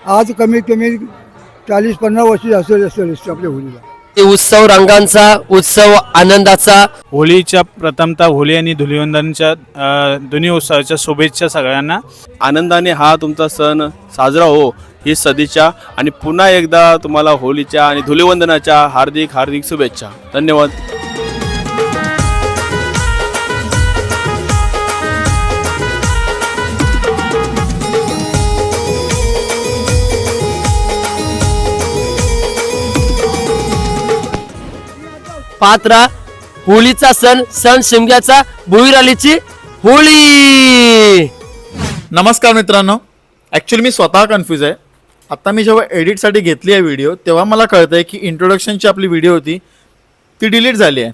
आज कमीत कमी 40-50 वर्ष असेल आपल्या होळीला. उत्सव रंगांचा, उत्सव आनंदाचा. होळीच्या प्रथमतः होळी आणि धुलिवंदनच्या दोन्ही उत्सवाच्या शुभेच्छा सगळ्यांना. आनंदाने हा तुमचा सण साजरा हो ही सदिच्छा आणि पुन्हा एकदा तुम्हाला होळीच्या आणि धुलिवंदनाच्या हार्दिक हार्दिक शुभेच्छा. धन्यवाद. पात्रा होळीचा सण शिमग्याचा, भुईरालीची होळी. नमस्कार मित्रांनो, ॲक्च्युली मी स्वतः कन्फ्यूज आहे. आत्ता मी जेव्हा एडिटसाठी घेतली आहे व्हिडिओ तेव्हा मला कळतं आहे की इंट्रोडक्शनची आपली व्हिडिओ होती ती डिलीट झाली आहे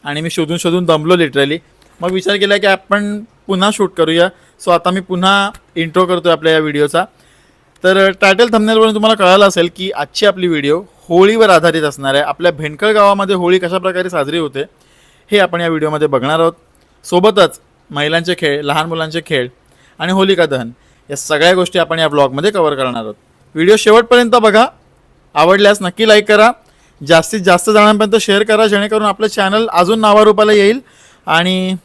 आणि मी शोधून दमलो लिटरली. मग विचार केला की आपण पुन्हा शूट करूया. सो आता मी पुन्हा इंट्रो करतो आहे आपल्या या व्हिडिओचा. तर टायटल थंबनेलवरून तुम्हाला कळालं असेल की आजची आपली व्हिडिओ होळीवर आधारित असणार आहे. आपल्या भेंडकळ गावामध्ये होळी कशा प्रकारे साजरी होते हे आपण या व्हिडिओमध्ये बघणार आहोत. सोबतच महिलांचे खेळ, लहान मुलांचे खेळ आणि होलिका दहन या सगळ्या गोष्टी आपण या ब्लॉगमध्ये कव्हर करणार आहोत. व्हिडिओ शेवटपर्यंत बघा. आवडल्यास नक्की लाईक करा, जास्तीत जास्त जणांपर्यंत शेअर करा जेणेकरून आपलं चॅनल अजून नावारूपाला येईल. आणि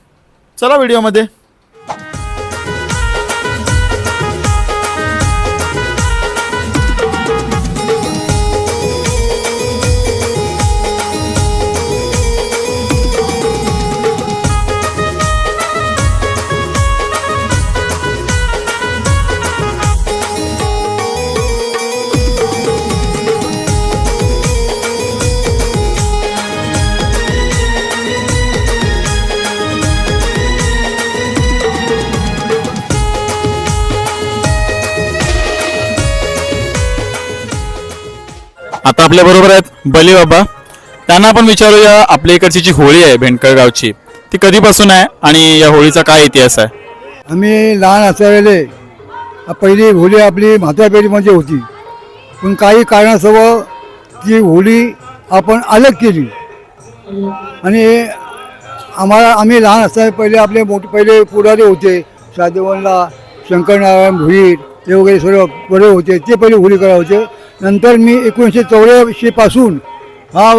चला व्हिडिओमध्ये. आता आपल्या बरोबर आहेत बली बाबा. त्यांना आपण विचारूया आपल्या इकडची जी होळी आहे भेंडकळ गावची ती कधीपासून आहे आणि या होळीचा काय इतिहास आहे. आम्ही लहान असलेले पहिली होळी आपली म्हातारपेठीमध्ये होती, पण काही कारणास्तव ती होळी आपण अलग केली आणि आम्ही लहान असताना पहिले आपले पहिले पुढारी होते साधवनला, शंकरनारायण भुईर ते वगैरे सर्व बरे होते, ते पहिले होळी करा होते. नंतर मी 1984 पासून हा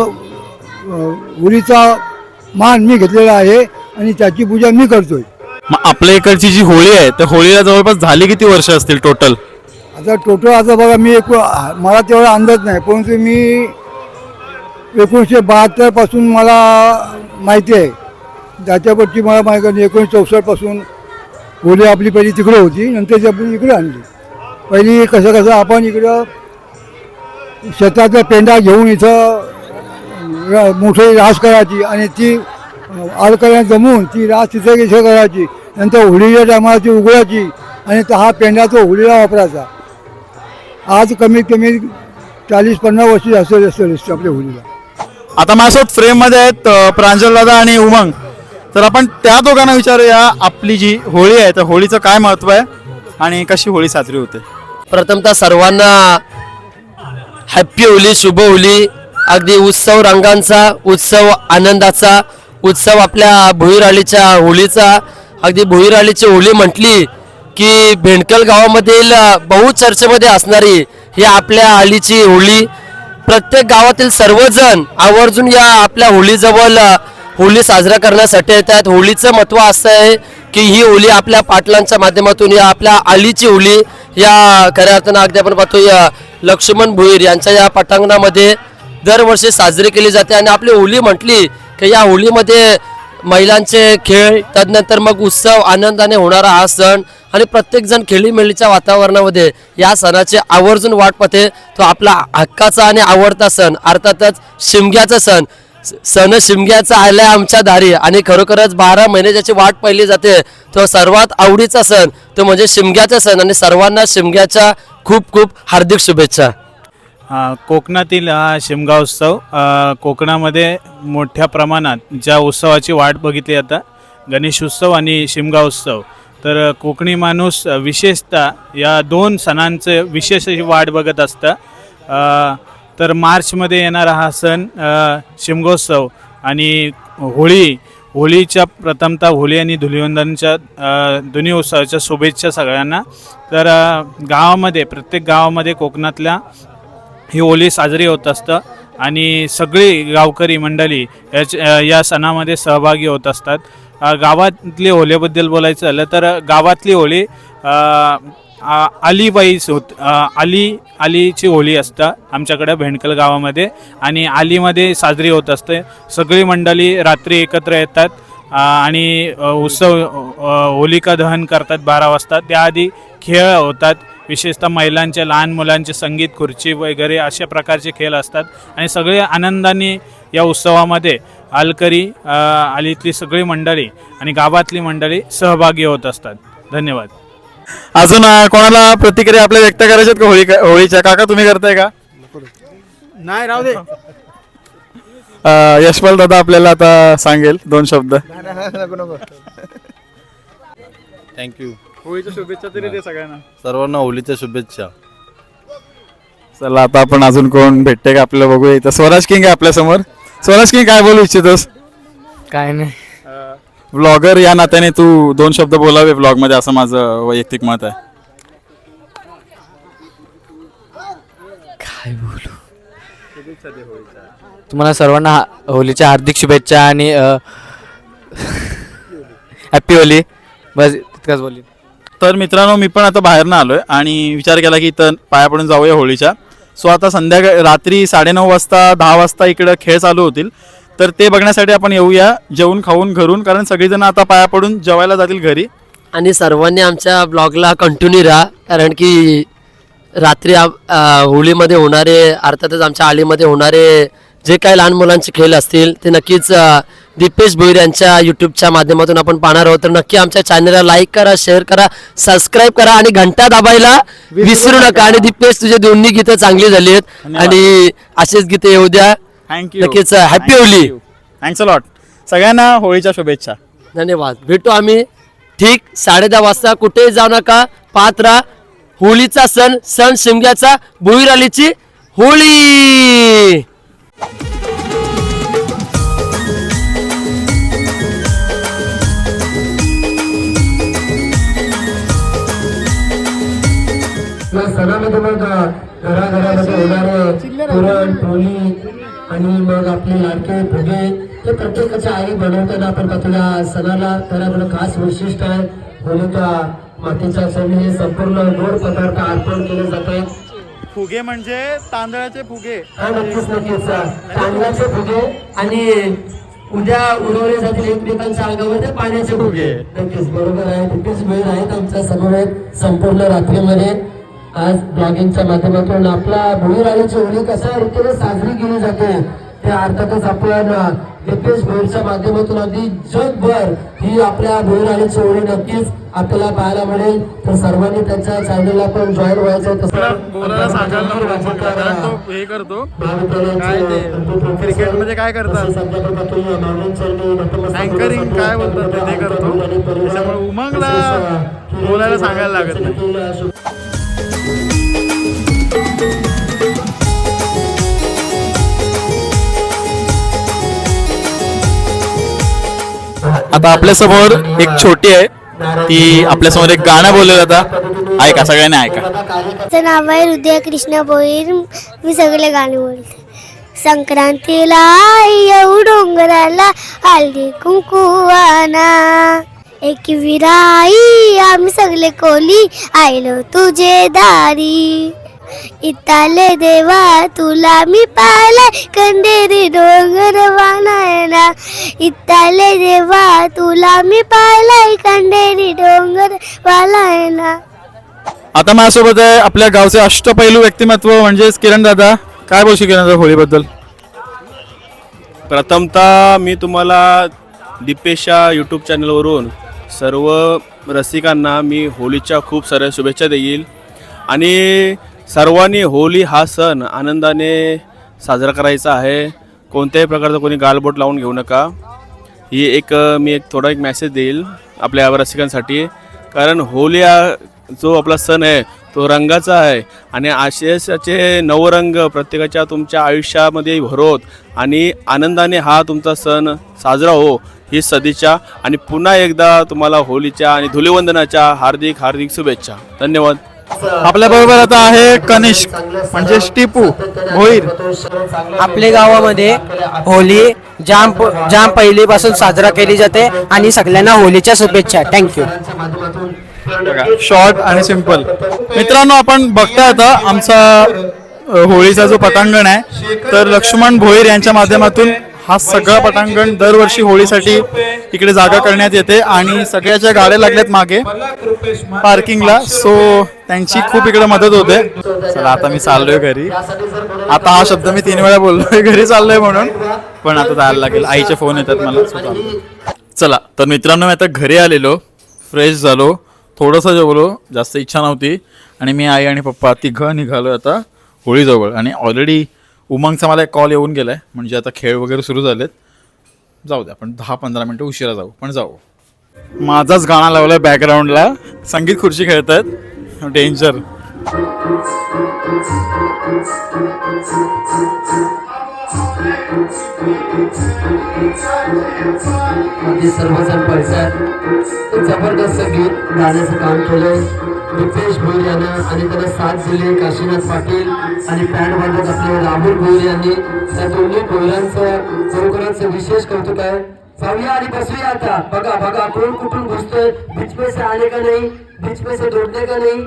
होळीचा मान मी घेतलेला आहे आणि त्याची पूजा मी करतोय. मग आपल्या इकडची जी होळी आहे त्या होळीला जवळपास झाली किती वर्ष असतील टोटल. आता बघा मी मला तेवढा अंदाज नाही, परंतु मी 1972 पासून मला माहिती आहे. त्याच्यावरची मला माहिती आहे 1964 पासून होळी आपली पहिली तिकडे होती, नंतर आपण इकडे आणली. पहिली कसं आपण इकडं शेताचा पेंडा घेऊन इथं मोठी रास करायची आणि ती आडकऱ्या जमून ती रास तिथे करायची. नंतर होळीच्या टायमाला ती उघडायची आणि हा पेंडा तो होळीला वापरायचा. आज कमीत कमी 40-50 वर्ष असेल आपल्या होळीला. आता माझ्यासोबत फ्रेममध्ये आहेत प्रांजल दादा आणि उमंग. तर आपण त्या दोघांना विचारूया आपली जी होळी आहे त्या होळीचं काय महत्त्व आहे आणि कशी होळी साजरी होते. प्रथमतः सर्वांना हॅप्पी होळी, शुभ होळी. अगदी उत्सव रंगांचा, उत्सव आनंदाचा, उत्सव आपल्या भुईरालीच्या होळीचा. अगदी भुईरालीची होळी म्हटली की भेंडकल गावामधील बहुचर्चेमध्ये असणारी ही आपल्या आलीची होळी. प्रत्येक गावातील सर्वजण आवर्जून या आपल्या होळीजवळ होळी साजरा करण्यासाठी येतात. होळीचं महत्त्व असं आहे की ही होळी आपल्या पाटलांच्या माध्यमातून या आपल्या आलीची होळी या खऱ्या अर्थानं अगदी आपण पाहतो या लक्ष्मण भुईर यांच्या या पटांगणामध्ये दरवर्षी साजरी केली जाते. आणि आपली होळी म्हटली की या होळीमध्ये महिलांचे खेळ, तदनंतर मग उत्सव आनंदाने होणारा हा सण आणि प्रत्येकजण खेळीमेळीच्या वातावरणामध्ये या सणाची आवर्जून वाट पाहते. तो आपला हक्काचा आणि आवडता सण अर्थातच शिमग्याचा सण शिमग्याचा आलाय आमच्या दारी. आणि खरोखरच 12 महिने ज्याची वाट पाहिली जाते तो सर्वात आवडीचा सण तो म्हणजे शिमग्याचा सण. आणि सर्वांना शिमग्याच्या खूप खूप हार्दिक शुभेच्छा. कोकणातील हा शिमगा उत्सव कोकणामध्ये मोठ्या प्रमाणात ज्या उत्सवाची वाट बघितली जाते, गणेश उत्सव आणि शिमगा उत्सव, तर कोकणी माणूस विशेषतः या दोन सणांचे विशेष अशी वाट बघत असतं. तर मार्चमध्ये येणारा हा सण शिमगोत्सव आणि होळी होळीच्या प्रथमतः होळी आणि धुलिवंदनच्या दोन्ही उत्सवाच्या शुभेच्छा सगळ्यांना. तर गावामध्ये प्रत्येक गावामध्ये कोकणातल्या ही होळी साजरी होत असतं आणि सगळी गावकरी मंडळी या सणामध्ये सहभागी होत असतात. गावातली होळीबद्दल बोलायचं झालं तर गावातली होळी आलीबाईच आलीची होळी असतं आमच्याकडे भेंडकल गावामध्ये आणि आलीमध्ये साजरी होत असते. सगळी मंडळी रात्री एकत्र येतात आणि उत्सव होलिका दहन करतात 12 वाजता. त्याआधी खेळ होतात, विशेषतः महिलांचे लहान मुलांचे संगीत खुर्ची वगैरे अशा प्रकारचे खेळ असतात आणि सगळे आनंदाने या उत्सवामध्ये आलीतली सगळी मंडळी आणि गावातली मंडळी सहभागी होत असतात. धन्यवाद. अजून कोणाला प्रतिक्रिया आपल्या व्यक्त करायच्यात का होळीच्या? काका तुम्ही करताय का? नाही राहू दे. यशपाल दादा आपल्याला आता सांगेल 2 शब्द. थँक्यू. होळीच्या शुभेच्छा तरी दे सगळ्यांना. सर्वांना होळीच्या शुभेच्छा. चला आता आपण अजून कोण भेटते का आपल्याला बघूया. इथं स्वराज किंग आहे आपल्या समोर. स्वराज किंग, काय बोलू इच्छितोस? काय नाही, व्लॉगर या नात्याने तू 2 शब्द बोलावे व्लॉग मध्ये, असं माझं वैयक्तिक मत आहे. काय बोलू. तुम्हाला सर्वांना होळीच्या हार्दिक शुभेच्छा आणि हॅपी होली. बस तितकंच बोली. तर मित्रांनो, मी पण आता बाहेरनं आलोय आणि विचार केला की इथं पाया पडून जाऊया होळीच्या. सो आता संध्याकाळी रात्री 9:30 वाजता 10 वाजता इकडं खेळ चालू होतील, तर ते बघण्यासाठी आपण येऊया जेवून खाऊन घरून, कारण सगळीजण आता पाया पडून जेवायला जातील घरी. आणि सर्वांनी आमच्या ब्लॉगला कंटिन्यू राहा, कारण की रात्री होळीमध्ये होणारे, अर्थातच आमच्या आळीमध्ये होणारे जे काही लहान मुलांचे खेळ असतील ते नक्कीच दीपेश भोईर यांच्या यूट्यूबच्या माध्यमातून आपण पाहणार आहोत. तर नक्की आमच्या चॅनलला लाईक करा, शेअर करा, सबस्क्राईब करा आणि घंटा दाबायला विसरू नका. आणि दीपेश, तुझे दोन्ही गीतं चांगली झाली आहेत आणि असेच गीतं येऊ द्या. थँक्यू. नक्कीच happy Holy. Thanks a lot. सगळ्यांना होळीच्या शुभेच्छा. धन्यवाद. भेटू आम्ही ठीक 10:30 वाजता. कुठेही जाऊ नका, पाहत राहा. होळीचा सण शिमग्याचा, भोईर आलीची होळी. या सणामध्ये मग घराघरामध्ये होणारे पुरण पोळी आणि मग आपले लाडके भोगे हे प्रत्येकाच्या आई बनवताना आपण पाहतो. या सणाला खरं खास वैशिष्ट्य आहे. होलिका मातीचा सण, हे संपूर्ण गोड पदार्थ अर्पण केले जातात. फुगे म्हणजे तांदळाचे फुगे. हा, नक्कीच नक्कीच तांदळाचे फुगे आणि उद्या उडवले जातील एकमेकांच्या अंगामध्ये पाण्याचे फुगे. नक्कीच बरोबर आहे. तितकेच वेळ आहेत आमच्या समवेत संपूर्ण रात्रीमध्ये. आज ब्लॉगिंगच्या माध्यमातून आपला भोईर आलीची होळी कशा रीतीने साजरी केली जाते ते अर्थातच आपण दीपेश भोईरच्या माध्यमातून अगदी जगभर ही आपल्या भोईर आलीची होळी नक्कीच आपल्याला पाहायला मिळेल. तर सर्वांनी त्यांच्या चॅनलला पण जॉईन व्हायचं. हे करतो काय ते क्रिकेटमध्ये काय करतात, अँकरिंग काय बोलतात ते करतो. त्याच्यामुळे उमंगला बोलायला सांगायला लागत नाही. आता आपल्या समोर एक छोटी आहे, ती आपल्या समोर एक गाणं बोललेलं होता. ऐका, सगळ्यांनी ऐका. माझं नाव आहे हृदय कृष्ण भोईर. मी सगळे गाणे बोलते. संक्रांतीला येऊ डोंगराला हळदी कुंकुवाना, एक विराई आम्ही सगळे कोली आयलो तुझे दारी. इताले देवा तुला मी पाहिलाय कंदेरी डोंगर वानायला. इताले देवा तुला मी पाहिलाय कंदेरी डोंगर वानायला. आता माझ्यासोबत आहे आपल्या गावचे अष्टपैलू व्यक्तिमत्व म्हणजेच किरण दादा. काय बोलशील किरण दादा होळीबद्दल? प्रथमतः मी तुम्हाला दीपेशच्या यूट्यूब चॅनलवरून सर्व रसिकांना मी होळीच्या खूप साऱ्या शुभेच्छा देईल. आणि सर्वांनी होळी हा सण आनंदाने साजरा करायचा आहे. कोणत्याही प्रकारचा कोणी गालबोट लावून घेऊ नका. ही मी थोडा एक मेसेज देईल आपल्या रसिकांसाठी. कारण होळी हा जो आपला सण आहे तो रंगाचा आहे आणि आशेचे नवरंग प्रत्येकाच्या तुमच्या आयुष्यामध्ये भरोत आणि आनंदाने हा तुमचा सण साजरा हो ही सदिच्छा आणि पुन्हा एकदा तुम्हाला होलीच्या आणि धुलिवंदनाच्या हार्दिक हार्दिक शुभेच्छा. धन्यवाद. आपल्या बरोबर आता आहे कनिष्क म्हणजे टिपू भोईर. आपल्या गावामध्ये होली जाम पहिलीपासून साजरा केली जाते आणि सगळ्यांना होलीच्या शुभेच्छा. थँक्यू. शॉर्ट आणि सिंपल. मित्रांनो, आपण बघता आता आमचा होळीचा जो पटांगण आहे, तर लक्ष्मण भोईर यांच्या माध्यमातून हा सगळा पटांगण दरवर्षी होळीसाठी इकडे जागा करण्यात येते आणि सगळ्याच्या गाड्या लागल्यात मागे पार्किंगला. सो त्यांची खूप इकडे मदत होते. चला आता मी चाललोय घरी. आता हा शब्द मी 3 वेळा बोललोय घरी चाललोय म्हणून, पण आता जायला लागेल. आईचे फोन येतात मला. चला तर मित्रांनो, मी आता घरी आलेलो, फ्रेश झालो, थोडंसं जेवलो, जास्त इच्छा नव्हती आणि मी आई आणि पप्पा तिघं निघालो आता होळीजवळ. आणि ऑलरेडी उमंगचा मला एक कॉल येऊन गेलाय, म्हणजे आता खेळ वगैरे सुरू झालेत. जाऊ द्या, आपण 10-15 मिनटं उशिरा जाऊ, पण जाऊ. माझाच गाणं लावलाय बॅकग्राऊंडला, संगीत खुर्ची खेळतात. डेंजर. सर्वजण पळतात. जबरदस्त गीत गाण्याचं काम केलंय दीपेश भोईर यानं आणि त्याला साथ दिली काशीनाथ पाटील आणि बँड वाजवत असलेले राहुल भोईर यांनी. त्या दोन्ही भोईरांचं खरोखरच विशेष कौतुक आहे. जाऊया आणि बसूया आता. बघा बघा कोण कुठून घुसतोय. बीच में से आने का नाही, बीच में से जोडने का नाही.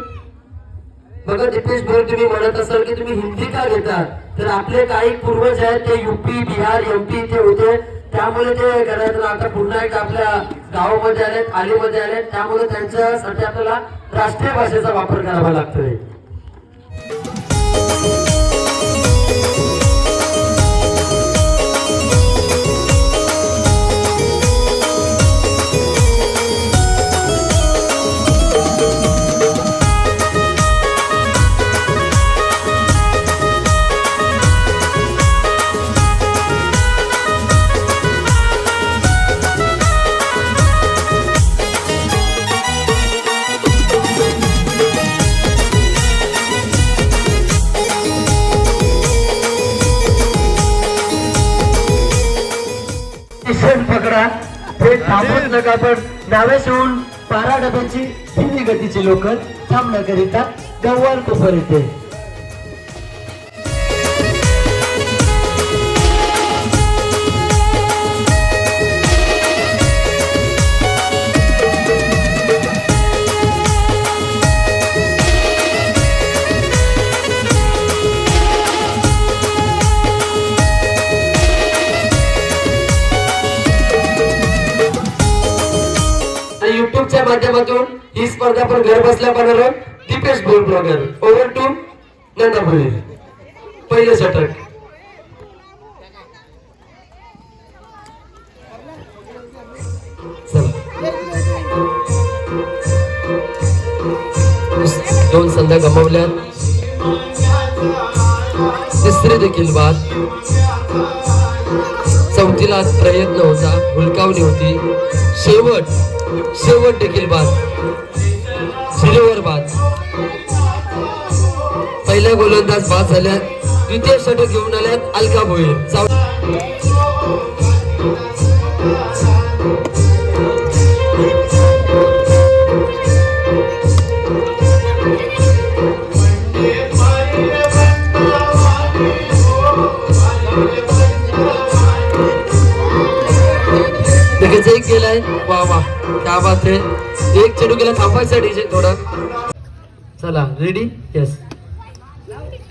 बघा दीपेश भोईर, तुम्ही म्हणत असाल की तुम्ही हिंदी का घेतात, तर आपले काही पूर्वज आहेत ते युपी बिहार एमपी इथे होते, त्यामुळे ते घरातून आता पुन्हा एक आपल्या गावामध्ये आलेत, आलीमध्ये आलेत, त्यामुळे त्यांच्यासाठी आपल्याला राष्ट्रीय भाषेचा वापर करावा लागतोय. पकडा ते थांबवत नका, पण डाव्या शिवून 12 डब्याची धीमी गतीची लोक थांब न करिता गव्हाळ कोपर येते. युट्यूबच्या माध्यमातून ही स्पर्धा पण घर बसल्या बनवलं. Deepesh Bhoir bowler. Over to Nanda Bhoir. पहिलं षटक. दोन संध्या गमावल्या. तिसरी देखील बाद. चौथीला प्रयत्न होता, हुलकावणी होती. शेवट देखील बाद. 0वर बाद. पहिल्या गोलंदाज बाद झाल्या. द्वितीय षटक घेऊन आल्यात अलका भोईर. एक गेलाय. वा वा, क्या बात है. एक चेंडू गेला. थांबायचा डीजे थोडा. चला रेडी. यस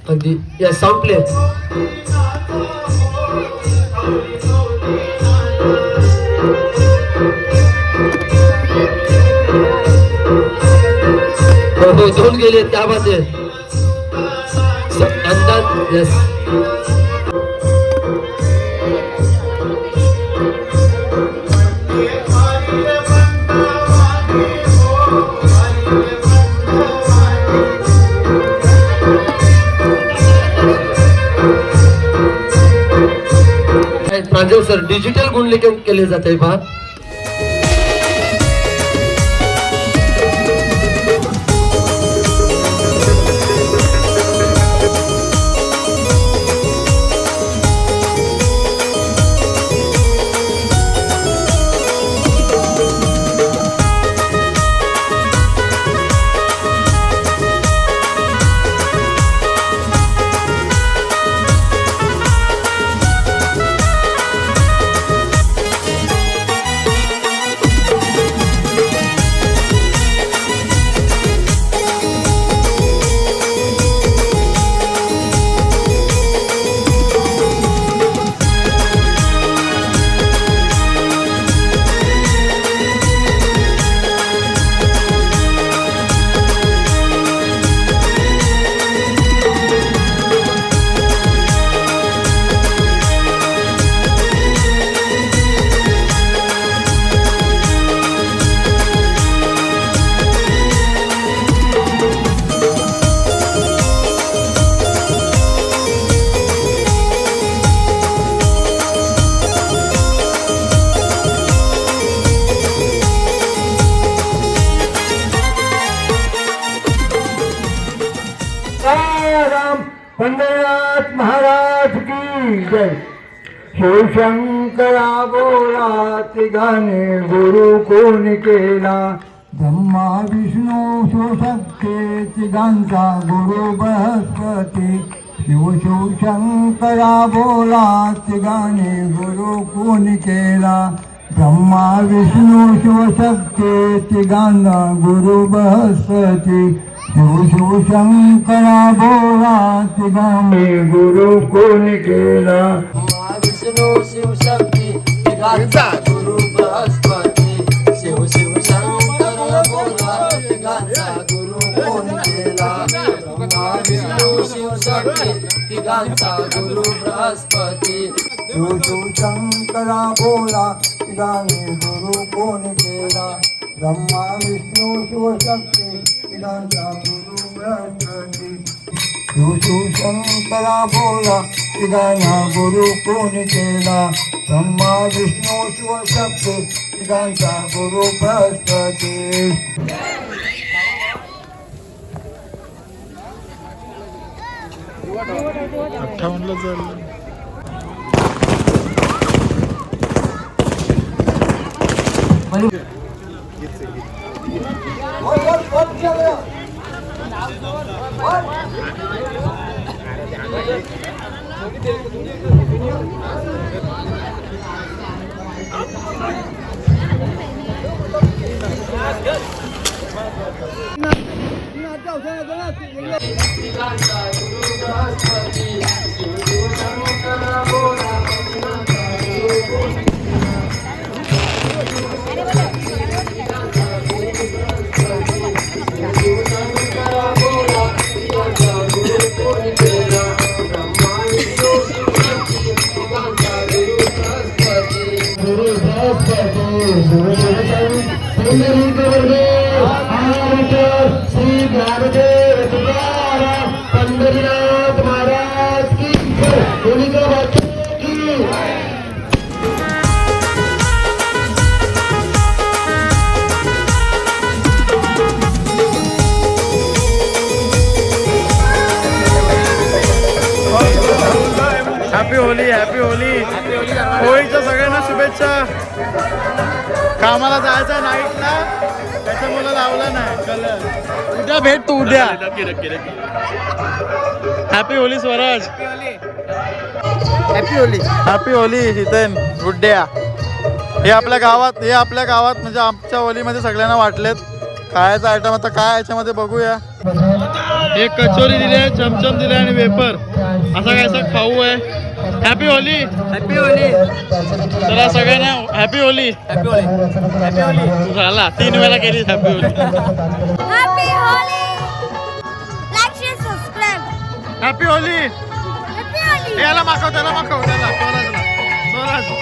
अगदी. Yes sound play. हो 2 गेले. क्या बात है. अंदाज. यस प्रांजल सर डिजिटल गुणलेखन केले जाते पहा. पंढरीनाथ महाराज की जय. शिवशंकरा बोला ते गाणे गुरु कोणी केला. ब्रह्मा विष्णू शिवशक्ती तिघांचा गुरु बृहस्पती. शिवशंकरा बोला तिघांनी गुरु कोणी केला. ब्रह्मा विष्णू शिवशक्ती तिघांना गुरु बृहस्पती. शिवशंकरा बोला तिघांनी गुरु कोणी केला. विष्णू शिवशक्ती तिघांचा गुरु बृहस्पती. शिव शंकर बोला तिघांचा गुरु कोणी केला. ब्रह्मा विष्णू शिवशक्ती तिघांचा गुरु बृहस्पती. शिवशंकरा बोला तिघांनी गुरु कोणी केला. ब्रह्मा विष्णू शिवशक्ती तिघांचा गुरु बृहस्पती. शिवशंकरा बोला तिघांना गुरु कोणी केला. ब्रह्मा विष्णू शिवशक्ती तिघांचा गुरु बृहस्पती. पंढरीनाथ महाराज की हॅपी होली हॅपी होली. होळीच्या सगळ्यांना शुभेच्छा. कामाला जायचा नाईटला त्याच्यामुळे लावला नाही कलर. उद्या भेट तू उद्या. Happy Holi Swaraj. Happy Holi. Happy Holi Jiten गुड्ड्या. हे आपल्या गावात म्हणजे आमच्या होलीमध्ये सगळ्यांना वाटलेत. खायचा आयटम आता काय याच्यामध्ये बघूया. एक कचोरी दिली आहे, चमचम दिले आणि वेपर असा कायसा खाऊ आहे. हॅपी होली. Happy Holy. चला सगळ्यांना happy Holi. Happy Holi. Happy Holy. झाला 3 वेळा केली happy Holi. Happy Holy. Like share subscribe. Happy Holi. Happy Holy. याला माखव त्याला स्वराजला.